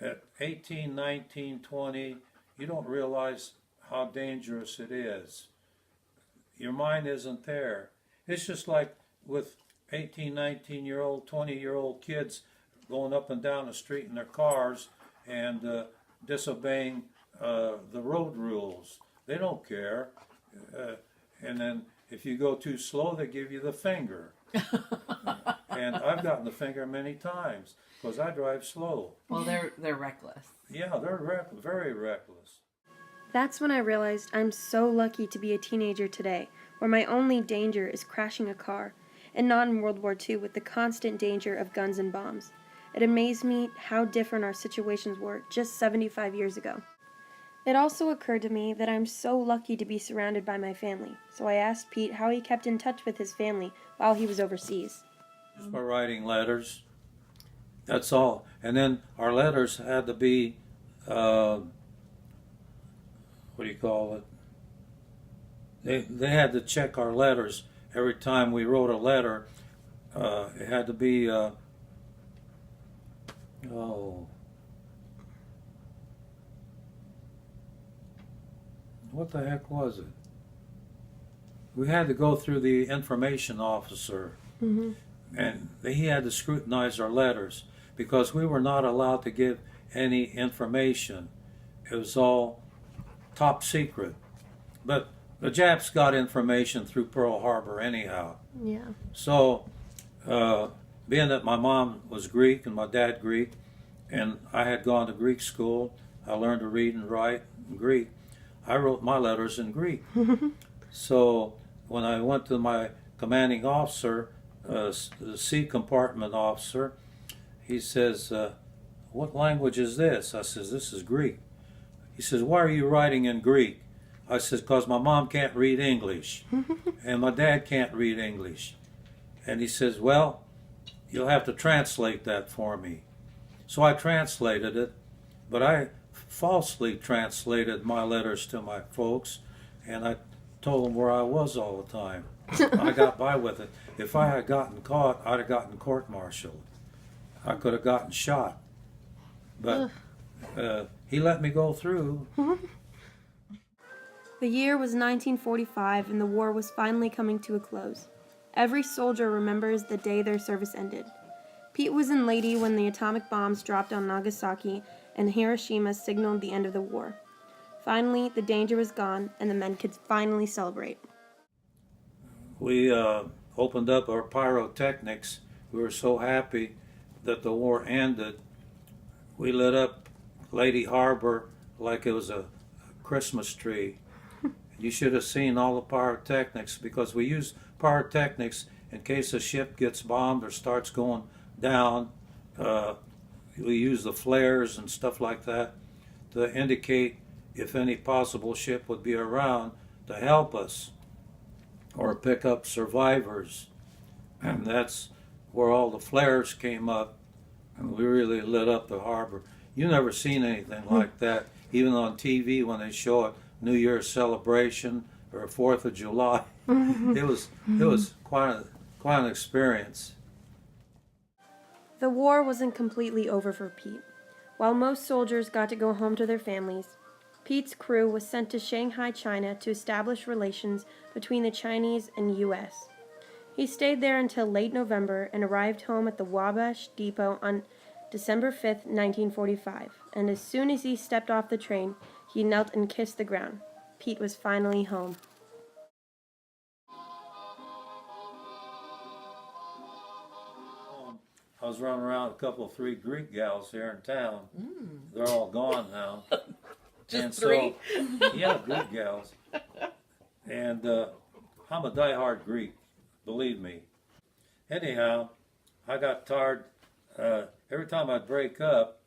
at 18, 19, 20, you don't realize how dangerous it is. Your mind isn't there. It's just like with 18, 19-year-old, 20-year-old kids going up and down the street in their cars and disobeying the road rules. They don't care. And then if you go too slow, they give you the finger. And I've gotten the finger many times because I drive slow. Well, they're reckless. Yeah, they're very reckless. That's when I realized I'm so lucky to be a teenager today, where my only danger is crashing a car, and not in World War II with the constant danger of guns and bombs. It amazed me how different our situations were just 75 years ago. It also occurred to me that I'm so lucky to be surrounded by my family, so I asked Pete how he kept in touch with his family while he was overseas. Just by writing letters. That's all. And then our letters had to be, what do you call it? They had to check our letters every time we wrote a letter. It had to be, what the heck was it? We had to go through the information officer, and he had to scrutinize our letters because we were not allowed to give any information. It was all top secret. But the Japs got information through Pearl Harbor anyhow. Yeah. So, being that my mom was Greek and my dad Greek, and I had gone to Greek school, I learned to read and write in Greek. I wrote my letters in Greek. So when I went to my commanding officer, the C compartment officer, he says, what language is this? I says, this is Greek. He says, why are you writing in Greek? I says, because my mom can't read English and my dad can't read English. And he says, well, you'll have to translate that for me. So I translated it, but I falsely translated my letters to my folks, and I told them where I was all the time. I got by with it. If I had gotten caught, I'd have gotten court-martialed. I could have gotten shot. But he let me go through. The year was 1945 and the war was finally coming to a close. Every soldier remembers the day their service ended. Pete was in Leyte when the atomic bombs dropped on Nagasaki and Hiroshima signaled the end of the war. Finally, the danger was gone and the men could finally celebrate. We opened up our pyrotechnics. We were so happy that the war ended. We lit up Leyte Harbor like it was a Christmas tree. You should have seen all the pyrotechnics because we use pyrotechnics in case a ship gets bombed or starts going down. We use the flares and stuff like that to indicate if any possible ship would be around to help us or pick up survivors. And that's where all the flares came up, and we really lit up the harbor. You never seen anything like that, even on TV when they show a New Year's celebration or a 4th of July. It was quite an experience. The war wasn't completely over for Pete. While most soldiers got to go home to their families, Pete's crew was sent to Shanghai, China to establish relations between the Chinese and U.S. He stayed there until late November and arrived home at the Wabash Depot on December 5th, 1945, and as soon as he stepped off the train, he knelt and kissed the ground. Pete was finally home. I was running around with a couple of 3 Greek gals here in town. They're all gone now. Just 3? Yeah, Greek gals. And I'm a diehard Greek, believe me. Anyhow, I got tired. Every time I'd break up,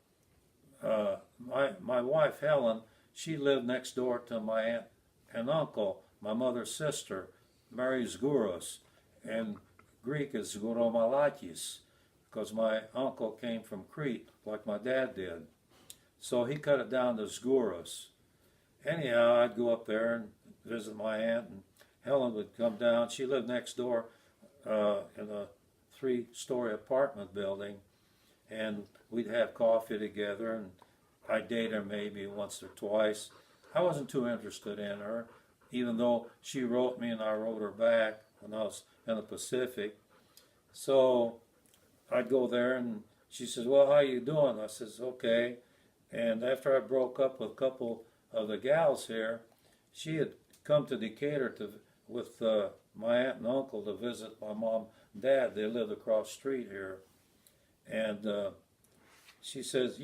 my wife Helen, she lived next door to my aunt and uncle, my mother's sister, Mary Zgouros, and Greek is Zgouromalakis, because my uncle came from Crete, like my dad did. So he cut it down to Zgouros. Anyhow, I'd go up there and visit my aunt, and Helen would come down. She lived next door in a 3-story apartment building, and we'd have coffee together, and I'd date her maybe once or twice. I wasn't too interested in her, even though she wrote me and I wrote her back when I was in the Pacific. So I'd go there, and she says, "Well, how you doing?" I says, "Okay." And after I broke up with a couple of the gals here, she had come to Decatur with my aunt and uncle to visit my mom and dad. They lived across the street here. And she says,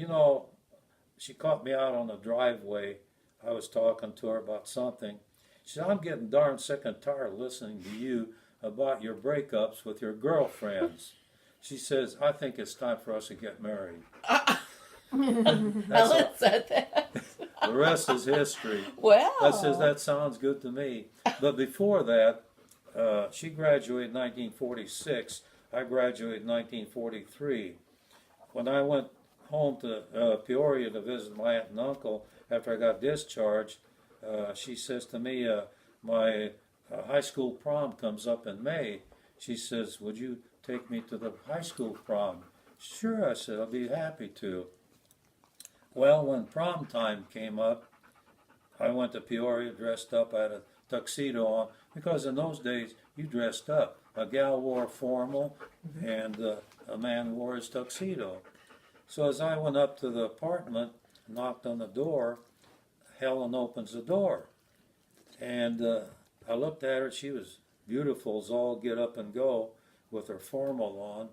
she caught me out on the driveway. I was talking to her about something. She said, "I'm getting darn sick and tired of listening to you about your breakups with your girlfriends." She says, "I think it's time for us to get married." Helen said that. The rest is history. Well. I says, "That sounds good to me." But before that, she graduated in 1946. I graduated in 1943. When I went home to Peoria to visit my aunt and uncle after I got discharged, she says to me, my high school prom comes up in May. She says, "Would you take me to the high school prom?" "Sure," I said, "I'll be happy to." Well, when prom time came up, I went to Peoria dressed up. I had a tuxedo on, because in those days you dressed up. A gal wore formal, and a man wore his tuxedo. So as I went up to the apartment, knocked on the door, Helen opens the door. And I looked at her. She was beautiful as all get up and go with her formal on.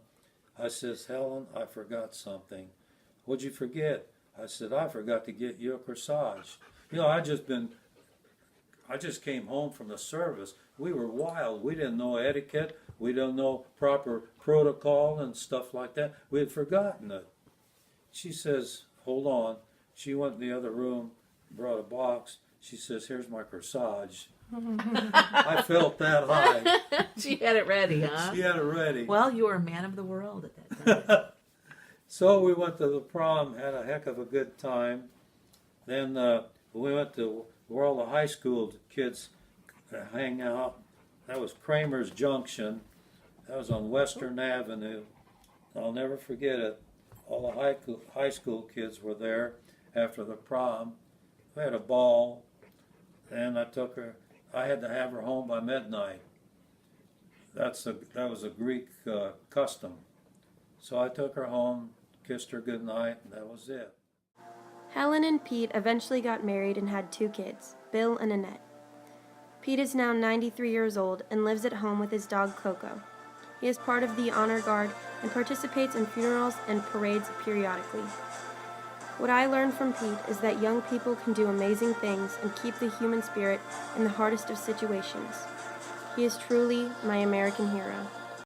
I says, "Helen, I forgot something." "What'd you forget?" I said, "I forgot to get you a corsage." I just came home from the service. We were wild. We didn't know etiquette. We didn't know proper protocol and stuff like that. We had forgotten it. She says, "Hold on." She went in the other room, brought a box. She says, "Here's my corsage." I felt that high. She had it ready, huh? She had it ready. Well, you were a man of the world at that time. So we went to the prom, had a heck of a good time. Then we went to where all the high school kids hang out. That was Kramer's Junction. That was on Western Avenue. I'll never forget it. All the high school kids were there after the prom. We had a ball, and I took her. I had to have her home by midnight. That was a Greek custom. So I took her home, kissed her goodnight, and that was it. Helen and Pete eventually got married and had 2 kids, Bill and Annette. Pete is now 93 years old and lives at home with his dog Coco. He is part of the Honor Guard and participates in funerals and parades periodically. What I learned from Pete is that young people can do amazing things and keep the human spirit in the hardest of situations. He is truly my American hero.